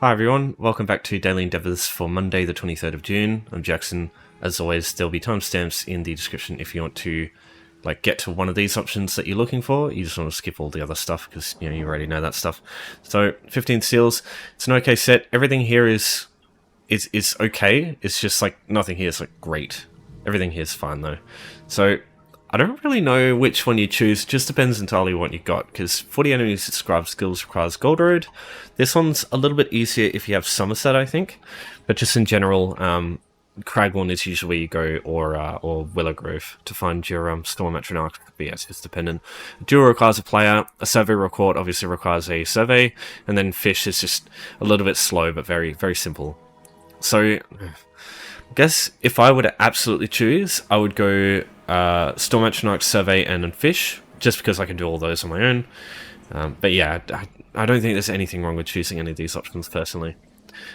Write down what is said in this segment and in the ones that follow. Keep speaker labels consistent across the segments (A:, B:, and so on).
A: Hi everyone, welcome back to Daily Endeavours for Monday the 23rd of June. I'm Jackson. As always, there'll be timestamps in the description if you want to get to one of these options that you're looking for. You just want to skip all the other stuff because you already know that stuff. So 15 seals, it's an okay set. Everything here is okay. It's just nothing here is great. Everything here is fine though. So I don't really know which one you choose, just depends entirely what you got, because 40 enemies at Scribed Kills requires Gold Road. This one's a little bit easier if you have Somerset, I think, but just in general, Cragwaln is usually where you go, or Willow Grove to find your Storm Atronachs. But yes, it's dependent. Duel requires a player, a survey record obviously requires a survey, and then Fish is just a little bit slow, but very, very simple. So I guess if I were to absolutely choose, I would go Storm Atronachs, Survey, and then Fish, just because I can do all those on my own. But yeah, I don't think there's anything wrong with choosing any of these options personally.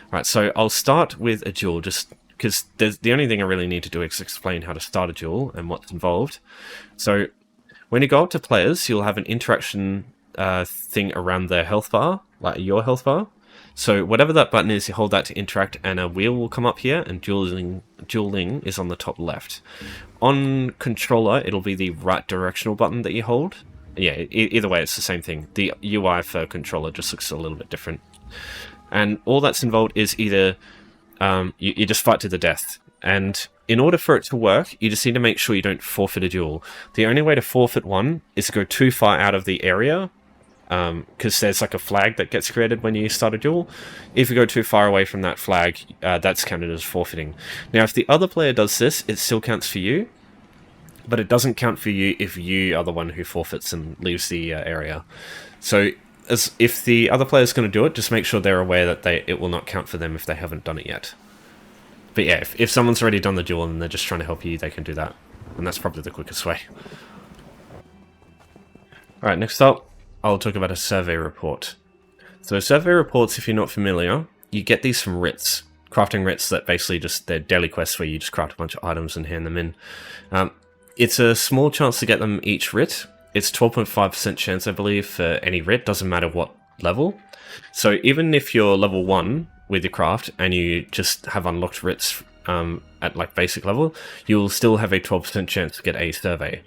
A: Alright, so I'll start with a duel, just because the only thing I really need to do is explain how to start a duel and what's involved. So when you go up to players, you'll have an interaction thing around their health bar, like your health bar. So whatever that button is, you hold that to interact, and a wheel will come up here, and dueling is on the top left. On controller, it'll be the right directional button that you hold. Yeah, either way, it's the same thing. The UI for controller just looks a little bit different. And all that's involved is either you just fight to the death. And in order for it to work, you just need to make sure you don't forfeit a duel. The only way to forfeit one is to go too far out of the area, because there's a flag that gets created when you start a duel. If you go too far away from that flag, that's counted as forfeiting. Now, if the other player does this, it still counts for you, but it doesn't count for you if you are the one who forfeits and leaves the area. So if the other player is going to do it, just make sure they're aware that it will not count for them if they haven't done it yet. But yeah, if someone's already done the duel and they're just trying to help you, they can do that. And that's probably the quickest way. Alright, next up, I'll talk about a survey report. So survey reports, if you're not familiar, you get these from writs. Crafting writs that basically they're daily quests where you just craft a bunch of items and hand them in. It's a small chance to get them each writ. It's 12.5% chance, I believe, for any writ, doesn't matter what level. So even if you're level 1 with your craft and you just have unlocked writs at basic level, you'll still have a 12% chance to get a survey.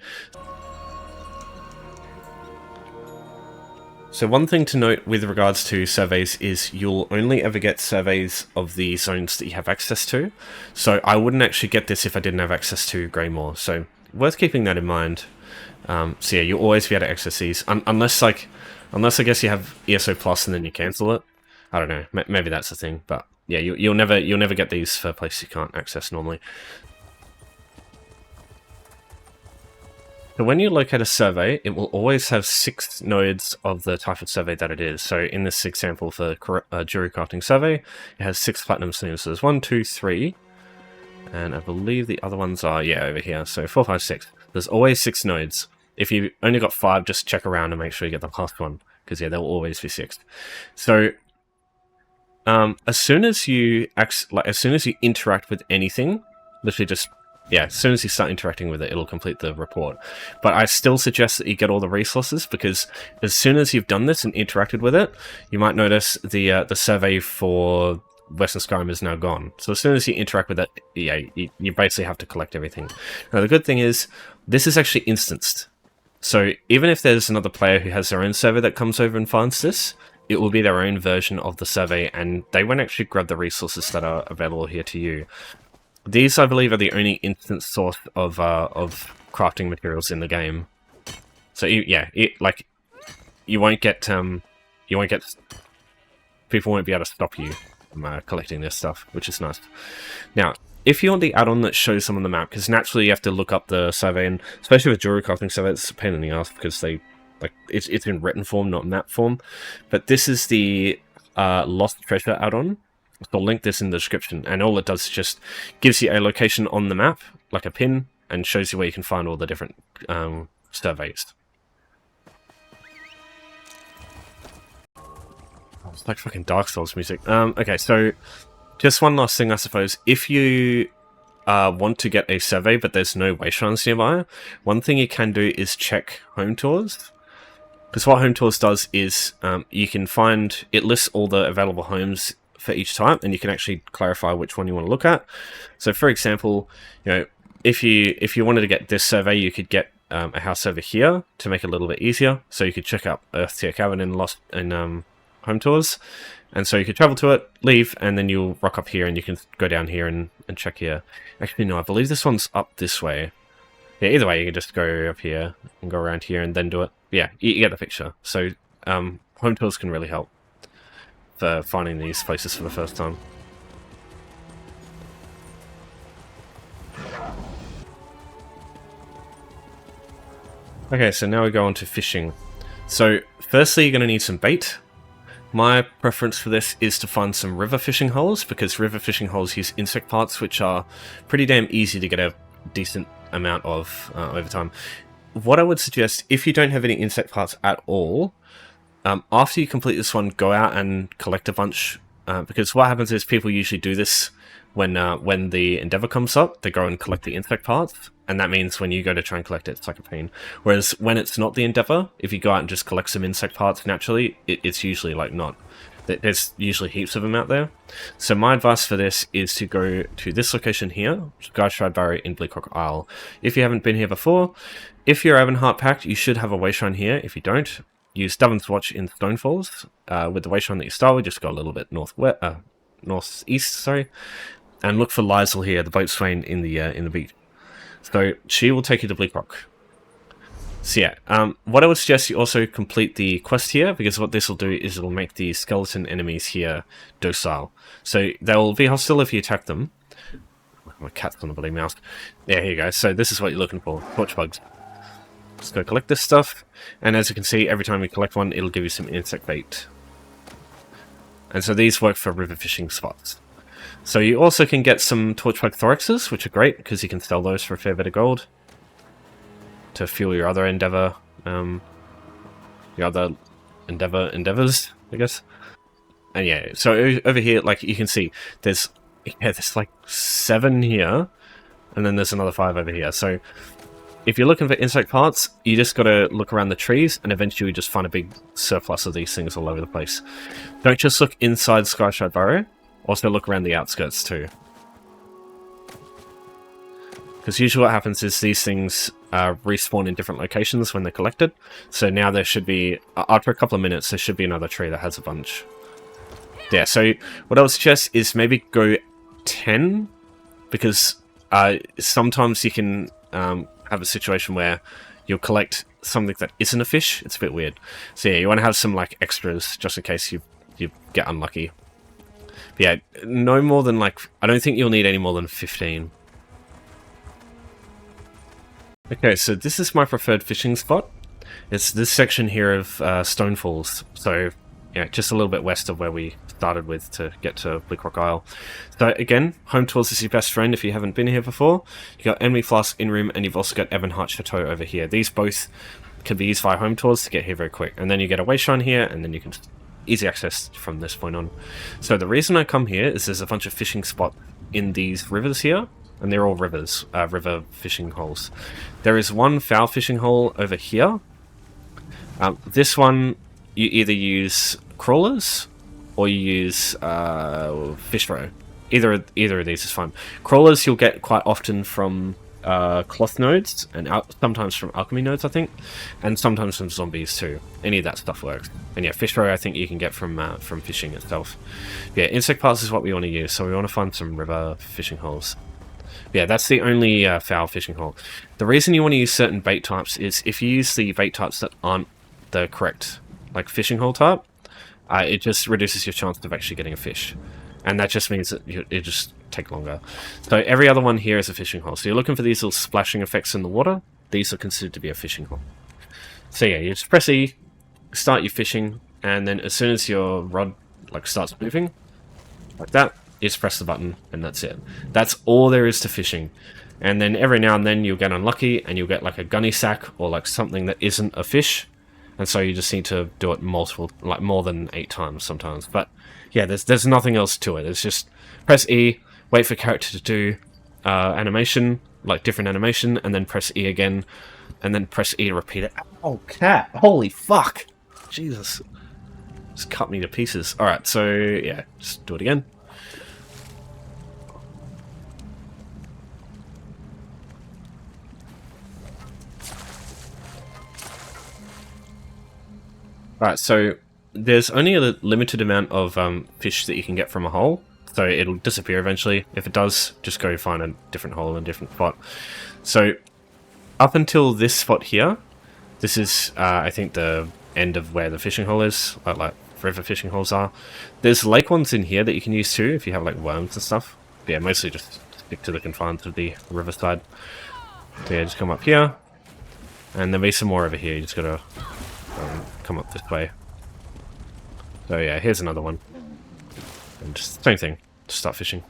A: So one thing to note with regards to surveys is you'll only ever get surveys of the zones that you have access to. So I wouldn't actually get this if I didn't have access to Greymoor. So worth keeping that in mind. So yeah, you'll always be able to access these, unless I guess you have ESO Plus and then you cancel it. I don't know, maybe that's the thing. But yeah, you'll never get these for places you can't access normally. So when you locate a survey, it will always have 6 nodes of the type of survey that it is. So in this example for Jury Crafting Survey, it has 6 platinum snews. So there's 1, 2, 3, and I believe the other ones are, yeah, over here. So 4, 5, 6. There's always 6 nodes. If you only got 5, just check around and make sure you get the last one, because yeah, there will always be 6. So as soon as you interact with anything, literally just, yeah, as soon as you start interacting with it, it'll complete the report. But I still suggest that you get all the resources, because as soon as you've done this and interacted with it, you might notice the survey for Western Skyrim is now gone. So as soon as you interact with it, yeah, you basically have to collect everything. Now the good thing is, this is actually instanced. So even if there's another player who has their own survey that comes over and finds this, it will be their own version of the survey, and they won't actually grab the resources that are available here to you. These, I believe, are the only instant source of crafting materials in the game. So yeah, you won't get people won't be able to stop you from collecting this stuff, which is nice. Now, if you want the add-on that shows them on the map, because naturally you have to look up the survey, and especially with Jury Crafting Survey, it's a pain in the ass because it's in written form, not map form. But this is the Lost Treasure add-on. I'll link this in the description, and all it does is just gives you a location on the map, like a pin, and shows you where you can find all the different surveys. It's like fucking Dark Souls music. Okay, so just one last thing, I suppose. If you want to get a survey, but there's no wayshrines nearby, one thing you can do is check home tours. Because what home tours does is you can find, it lists all the available homes for each type, and you can actually clarify which one you want to look at. So for example, you know, if you wanted to get this survey, you could get a house over here to make it a little bit easier. So you could check out Earth Tier Cabin in Home Tours, and so you could travel to it, leave, and then you'll rock up here, and you can go down here and check here. Actually, no, I believe this one's up this way. Yeah, either way, you can just go up here and go around here and then do it. Yeah, you get the picture. So Home Tours can really help for finding these places for the first time. Okay, so now we go on to fishing. So firstly, you're going to need some bait. My preference for this is to find some river fishing holes, because river fishing holes use insect parts, which are pretty damn easy to get a decent amount of over time. What I would suggest, if you don't have any insect parts at all, after you complete this one, go out and collect a bunch, because what happens is people usually do this when the Endeavor comes up. They go and collect the insect parts, and that means when you go to try and collect it, it's like a pain. Whereas when it's not the Endeavor, if you go out and just collect some insect parts naturally, it's usually like not. There's usually heaps of them out there. So my advice for this is to go to this location here, Skyshroud Barrier in Bleakrock Isle. If you haven't been here before, if you're Avonheart packed, you should have a wayshrine here. If you don't, use Doven's Watch in Stonefalls. With the wayshrine that you start with, just go a little bit northeast, sorry, and look for Liesel here, the boatswain in the beach. So she will take you to Bleakrock. So yeah, what I would suggest you also complete the quest here, because what this will do is it'll make the skeleton enemies here docile. So they'll be hostile if you attack them. My cat's on the bloody mouse. Yeah, here you go. So this is what you're looking for, torch bugs. Just go collect this stuff, and as you can see, every time you collect one, it'll give you some insect bait. And so these work for river fishing spots. So you also can get some torchbug thoraxes, which are great, because you can sell those for a fair bit of gold to fuel your other endeavors, I guess. And yeah, so over here, like you can see, there's like 7 here, and then there's another 5 over here. So if you're looking for insect parts, you just got to look around the trees, and eventually you just find a big surplus of these things all over the place. Don't just look inside Skyshroud Barrow, also look around the outskirts too. Because usually what happens is these things respawn in different locations when they're collected. So now there should be, after a couple of minutes, there should be another tree that has a bunch. Yeah, so what I would suggest is maybe go 10, because sometimes you can have a situation where you'll collect something that isn't a fish. It's a bit weird. So yeah, you want to have some like extras just in case you get unlucky. But yeah, no more than like, I don't think you'll need any more than 15. Okay, so this is my preferred fishing spot. It's this section here of Stonefalls. So yeah, just a little bit west of where we started with to get to Bleakrock Isle. So again, Home Tours is your best friend if you haven't been here before. You got Enemy Flask in room, and you've also got Avonheart Chateau over here. These both can be used via Home Tours to get here very quick. And then you get a wayshrine here, and then you can easy access from this point on. So the reason I come here is there's a bunch of fishing spots in these rivers here, and they're all rivers, river fishing holes. There is one fowl fishing hole over here. This one, you either use crawlers or you use fish roe. Either of these is fine. Crawlers you'll get quite often from cloth nodes, and sometimes from alchemy nodes, I think, and sometimes from zombies too. Any of that stuff works. And yeah, fish roe I think you can get from fishing itself. Yeah, insect parts is what we want to use, so we want to find some river fishing holes. Yeah, that's the only fowl fishing hole. The reason you want to use certain bait types is if you use the bait types that aren't the correct like fishing hole type, it just reduces your chance of actually getting a fish. And that just means that it just take longer. So every other one here is a fishing hole. So you're looking for these little splashing effects in the water. These are considered to be a fishing hole. So yeah, you just press E, start your fishing, and then as soon as your rod like starts moving, like that, you just press the button, and that's it. That's all there is to fishing. And then every now and then you'll get unlucky, and you'll get like a gunny sack, or like something that isn't a fish. And so you just need to do it more than 8 times sometimes. But yeah, there's nothing else to it. It's just press E, wait for character to do animation, like different animation, and then press E again, and then press E to repeat it. Oh, cat! Holy fuck! Jesus. Just cut me to pieces. Alright, so yeah, just do it again. Alright, so there's only a limited amount of fish that you can get from a hole, so it'll disappear eventually. If it does, just go find a different hole in a different spot. So up until this spot here, this is, I think, the end of where the fishing hole is, like river fishing holes are. There's lake ones in here that you can use too, if you have like worms and stuff. But yeah, mostly just stick to the confines of the riverside. So yeah, just come up here, and there'll be some more over here. You just gotta come up this way. So yeah, here's another one. And just same thing, just start fishing.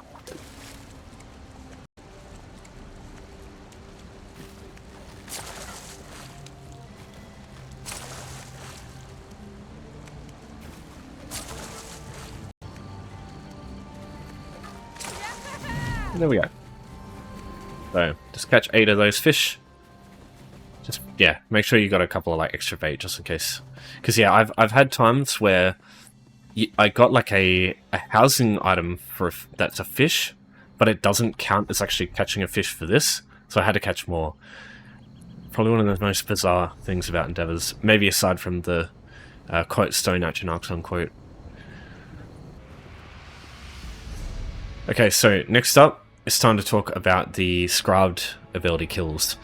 A: There we go. So, just catch 8 of those fish. Just, yeah, make sure you got a couple of, like, extra bait, just in case. Because, yeah, I've had times where I got, like, a housing item for that's a fish, but it doesn't count as actually catching a fish for this, so I had to catch more. Probably one of the most bizarre things about Endeavors, maybe aside from the, quote, stone Atronachs, unquote. Okay, so next up, it's time to talk about the Scribed ability kills.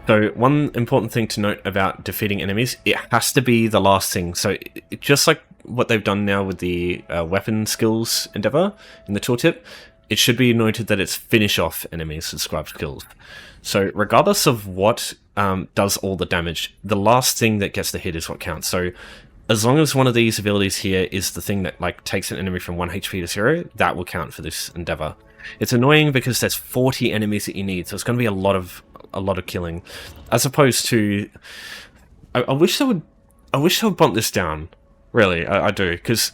A: So one important thing to note about defeating enemies, it has to be the last thing. So just like what they've done now with the weapon skills endeavor in the tooltip, it should be noted that it's finish off enemies with Scribed Kills. So regardless of what does all the damage, the last thing that gets the hit is what counts. So as long as one of these abilities here is the thing that like takes an enemy from 1 HP to 0, that will count for this endeavor. It's annoying because there's 40 enemies that you need, so it's going to be a lot of killing, as opposed to. I wish they would bump this down. Really, I do, because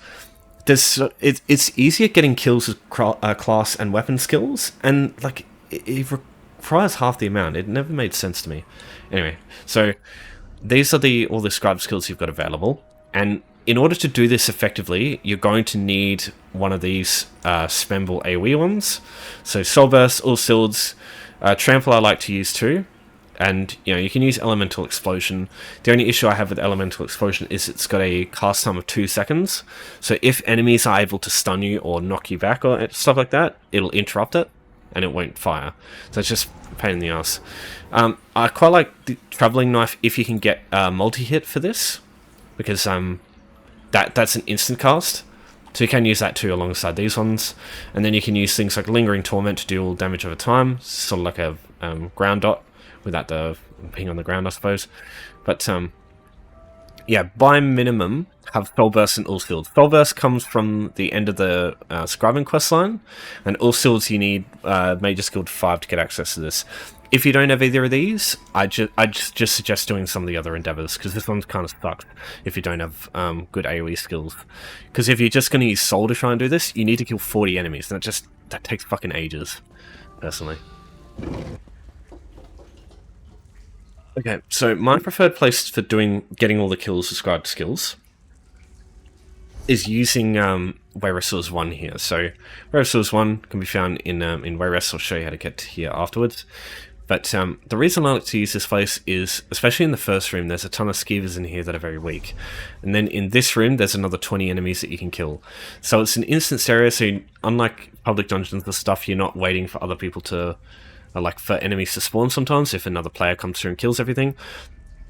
A: it's easier getting kills with class and weapon skills, and like it requires half the amount. It never made sense to me. Anyway, so these are all the scribe skills you've got available. And in order to do this effectively, you're going to need one of these spamble AoE ones. So Soul Burst, All Shields, Trample I like to use too. And you can use Elemental Explosion. The only issue I have with Elemental Explosion is it's got a cast time of 2 seconds. So if enemies are able to stun you or knock you back or stuff like that, it'll interrupt it and it won't fire. So it's just a pain in the ass. I quite like the Traveling Knife if you can get multi-hit for this, because that's an instant cast, so you can use that too alongside these ones. And then you can use things like Lingering Torment to do all damage over time, sort of like a ground dot without the ping on the ground, I suppose. But yeah, by minimum, have Soul Burst and All Shields. Soul Burst comes from the end of the scribing questline, and All Shields you need Major Skilled 5 to get access to this. If you don't have either of these, I just suggest doing some of the other endeavors, because this one's kind of stuck if you don't have good AoE skills. Because if you're just going to use Soul to try and do this, you need to kill 40 enemies, and that takes fucking ages, personally. Okay, so my preferred place for getting all the kills with scribed skills is using Wayrest's 1 here. So Wayrest's 1 can be found in Wayrest. I'll show you how to get here afterwards. But the reason I like to use this place is, especially in the first room, there's a ton of skeevers in here that are very weak. And then in this room, there's another 20 enemies that you can kill. So it's an instance area, so unlike public dungeons and stuff, you're not waiting for other people to, like for enemies to spawn sometimes, if another player comes through and kills everything.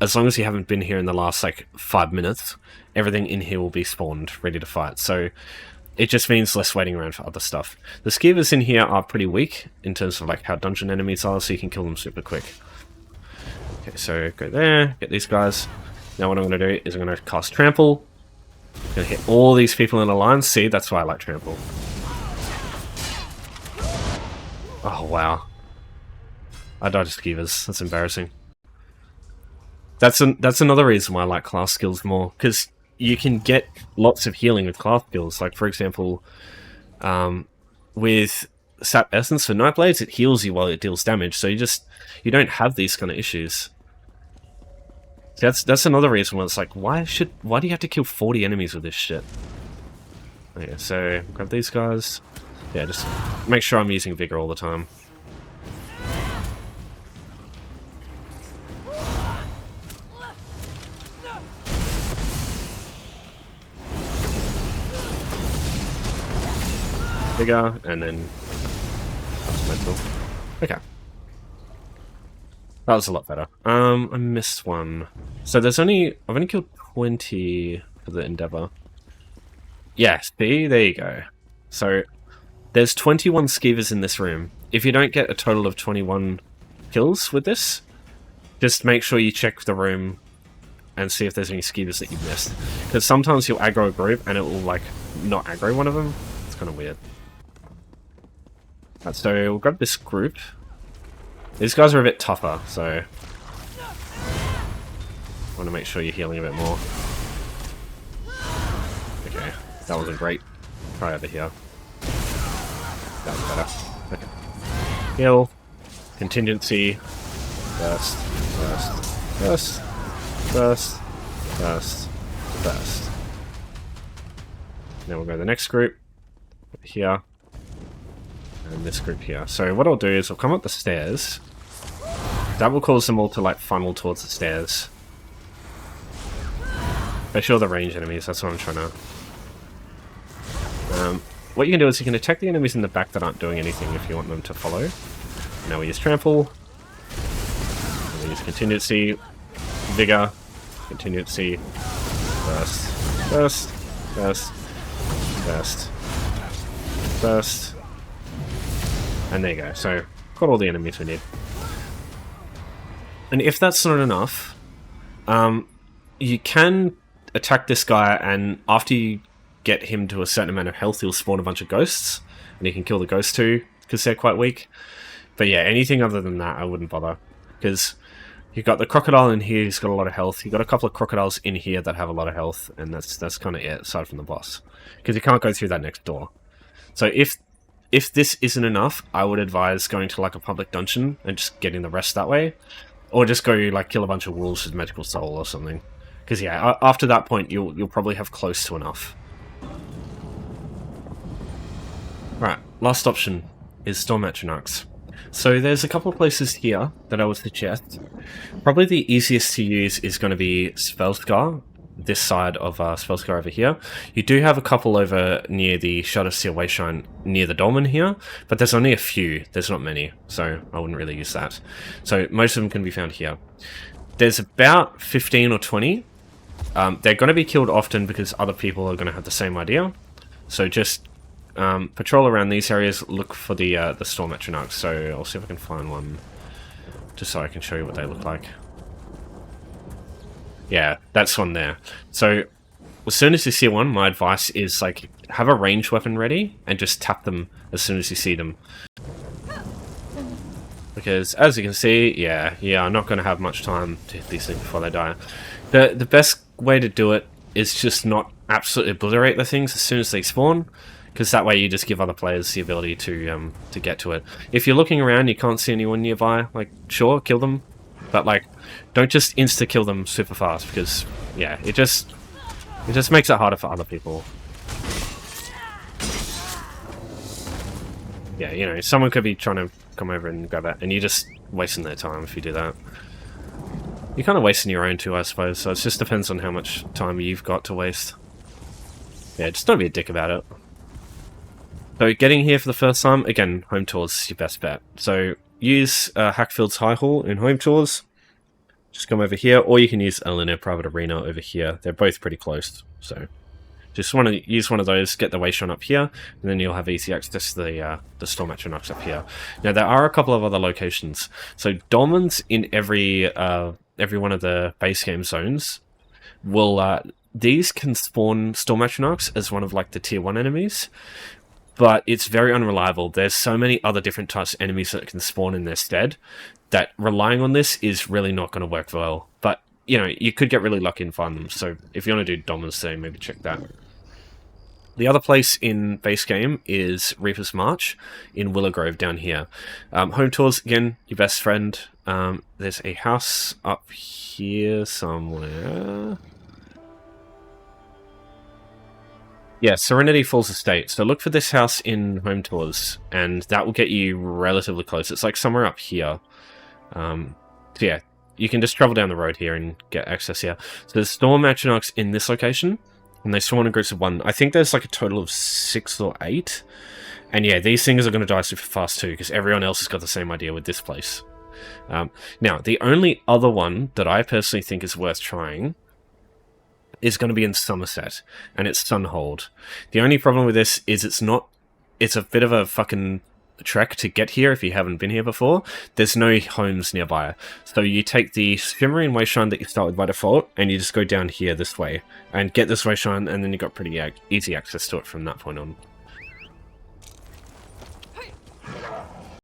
A: As long as you haven't been here in the last, like, 5 minutes, everything in here will be spawned, ready to fight. So it just means less waiting around for other stuff. The skeevers in here are pretty weak in terms of like how dungeon enemies are, so you can kill them super quick. Okay, so go there, get these guys. Now what I'm going to do is I'm going to cast Trample. I'm going to hit all these people in a line. See, that's why I like Trample. Oh, wow. I died to skeevers. That's embarrassing. That's another reason why I like class skills more, because you can get lots of healing with class skills. Like, for example, with Sap Essence for Nightblades, it heals you while it deals damage, so you don't have these kind of issues. So that's another reason why it's like, why do you have to kill 40 enemies with this shit? Okay, so grab these guys. Yeah, just make sure I'm using Vigor all the time. Vigor, and then mental. Okay. That was a lot better. I missed one. So I've only killed 20 for the Endeavor. Yes, see, there you go. So there's 21 skeevers in this room. If you don't get a total of 21 kills with this, just make sure you check the room and see if there's any skeevers that you've missed. Because sometimes you'll aggro a group and it will like not aggro one of them. It's kind of weird. Right, so we'll grab this group. These guys are a bit tougher, so I want to make sure you're healing a bit more. Okay, that wasn't great. Try over here. That was better. Okay. Heal. Contingency. Burst. Burst. Burst. Burst. Burst. Burst. Now we'll go to the next group. Here. And this group here. So what I'll do is I'll come up the stairs. That will cause them all to like funnel towards the stairs. Especially all the range enemies, that's what I'm trying to... what you can do is you can attack the enemies in the back that aren't doing anything if you want them to follow. Now we use Trample. And we use Contingency. Vigor. Contingency. Burst. Burst. Burst. Burst. Burst. And there you go. So, got all the enemies we need. And if that's not enough, you can attack this guy, and after you get him to a certain amount of health, he'll spawn a bunch of ghosts, and you can kill the ghosts too, because they're quite weak. But yeah, anything other than that, I wouldn't bother, because you've got the crocodile in here, he's got a lot of health. You've got a couple of crocodiles in here that have a lot of health, and that's kind of it, aside from the boss. Because you can't go through that next door. So if this isn't enough, I would advise going to like a public dungeon and just getting the rest that way. Or just go like kill a bunch of wolves with magical soul or something. Because yeah, after that point you'll probably have close to enough. Right, last option is Storm Atronachs. So there's a couple of places here that I would suggest. Probably the easiest to use is going to be Spellscar, this side of Spellscar over here. You do have a couple over near the Shadowseer Wayshrine near the Dolmen here, but there's only a few, there's not many, so I wouldn't really use that. So most of them can be found here. There's about 15 or 20. They're going to be killed often because other people are going to have the same idea. So just patrol around these areas, look for the Storm Atronachs. So I'll see if I can find one, just so I can show you what they look like. Yeah, that's one there. So, as soon as you see one, my advice is, like, have a ranged weapon ready and just tap them as soon as you see them. Because, as you can see, yeah, I'm not going to have much time to hit these things before they die. The best way to do it is just not absolutely obliterate the things as soon as they spawn, because that way you just give other players the ability to get to it. If you're looking around, you can't see anyone nearby, like, sure, kill them. But, like, don't just insta-kill them super fast, because, yeah, it just makes it harder for other people. Yeah, you know, someone could be trying to come over and grab it, and you're just wasting their time if you do that. You're kind of wasting your own too, I suppose, so it just depends on how much time you've got to waste. Yeah, just don't be a dick about it. So, getting here for the first time, again, home tours is your best bet. So, use Hackfield's High Hall in home tours. Just come over here, or you can use a linear private arena over here. They're both pretty close, so just want to use one of those, get the Wayshrine up here, and then you'll have easy access to the Storm Atronachs up here. Now, there are a couple of other locations. So, dolmens in every one of the base game zones will... these can spawn Storm Atronachs as one of, like, the tier 1 enemies, but it's very unreliable. There's so many other different types of enemies that can spawn in their stead that relying on this is really not going to work well. But, you know, you could get really lucky and find them. So if you want to do Dominus today, maybe check that. The other place in base game is Reaper's March in Willowgrove down here. Home tours, again, your best friend. There's a house up here somewhere. Yeah, Serenity Falls Estate. So look for this house in Home Tours, and that will get you relatively close. It's like somewhere up here. So yeah, you can just travel down the road here and get access here. So there's Storm Atronachs in this location, and they spawn in groups of 1. I think there's like a total of 6 or 8. And yeah, these things are going to die super fast too, because everyone else has got the same idea with this place. Now, the only other one that I personally think is worth trying is going to be in Somerset, and it's Sunhold. The only problem with this is it's a bit of a fucking trek to get here if you haven't been here before. There's no homes nearby. So you take the Shimmering Wayshrine that you start with by default, and you just go down here this way, and get this Wayshrine, and then you've got pretty easy access to it from that point on.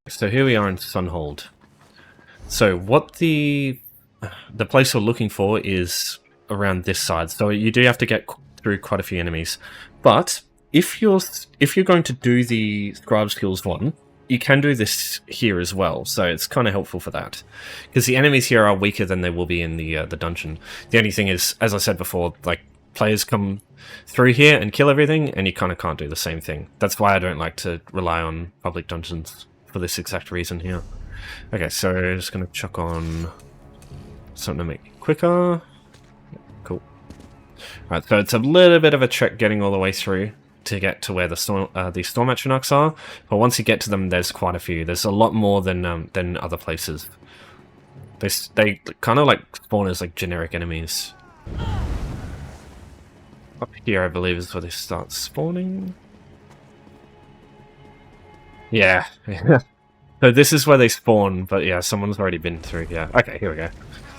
A: So here we are in Sunhold. So what the place we're looking for is around this side, so you do have to get through quite a few enemies. But if you're going to do the Scribed Kills one, you can do this here as well, so it's kind of helpful for that, because the enemies here are weaker than they will be in the dungeon. The only thing is, as I said before, like, players come through here and kill everything, and you kind of can't do the same thing. That's why I don't like to rely on public dungeons for this exact reason here. Okay, so just going to chuck on something to make it quicker. Cool. Alright, so it's a little bit of a trek getting all the way through to get to where the Storm Atronachs are, but once you get to them, there's quite a few. There's a lot more than other places. They kind of like spawn as like generic enemies. Up here, I believe, is where they start spawning. Yeah. So this is where they spawn, but yeah, someone's already been through here. Okay, here we go.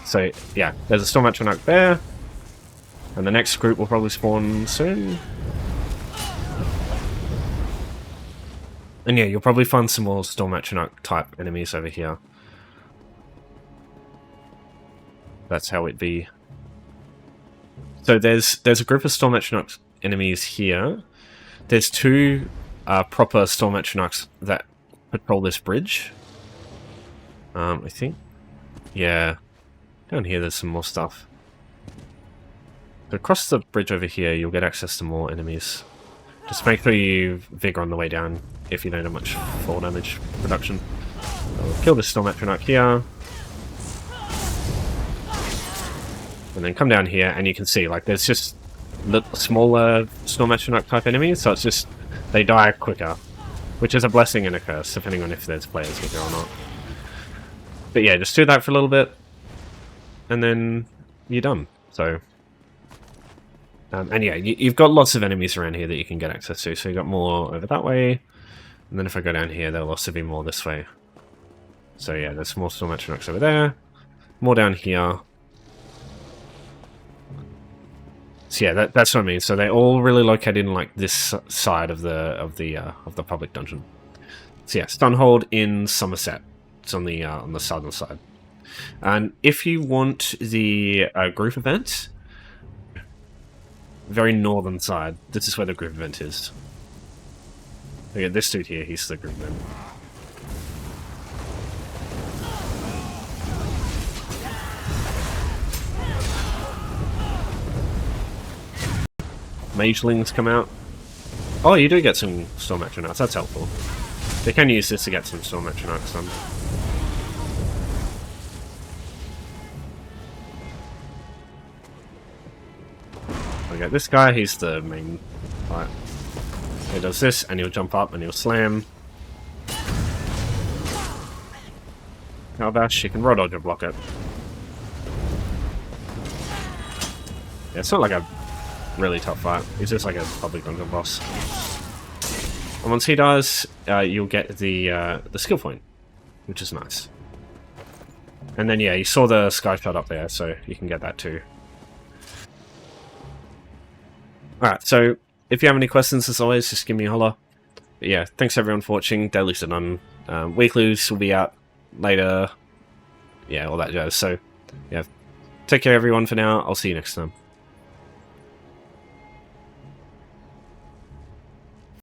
A: So yeah, there's a Storm Atronach there, and the next group will probably spawn soon. And yeah, you'll probably find some more Storm Atronach type enemies over here. That's how it be. So there's a group of Storm Atronach enemies here. There's 2 proper Storm Atronachs that patrol this bridge. I think. Yeah. Down here there's some more stuff. But across the bridge over here you'll get access to more enemies. Just make sure you Vigor on the way down if you don't have much fall damage reduction. So we'll kill this Storm Atronach here. And then come down here and you can see, like, there's just little smaller Storm Atronach type enemies, so it's just, they die quicker. Which is a blessing and a curse, depending on if there's players here or not. But yeah, just do that for a little bit, and then you're done. So, and yeah, you've got lots of enemies around here that you can get access to. So you've got more over that way, and then if I go down here, there'll also be more this way. So yeah, there's more Storm Atronachs over there, more down here. So yeah, that's what I mean. So they're all really located in like this side of the public dungeon. So yeah, Sunhold in Somerset. It's on the southern side. And if you want the group event, very northern side. This is where the group event is. Okay, this dude here, he's the group event. Magelings come out. Oh, you do get some Storm Atronachs, that's helpful. They can use this to get some Storm Atronachs done. Okay, this guy, he's the main part. He does this, and he'll jump up and he'll slam. Calabash, you can roll dodge or block it. Yeah, it's not like a really tough fight. He's just like a public dungeon boss. And once he dies, you'll get the skill point, which is nice. And then yeah, you saw the sky shot up there, so you can get that too. Alright, so if you have any questions, as always, just give me a holler. But yeah, thanks everyone for watching. Dailies are done. Weeklies will be out later. Yeah, all that jazz. So yeah, take care everyone for now. I'll see you next time.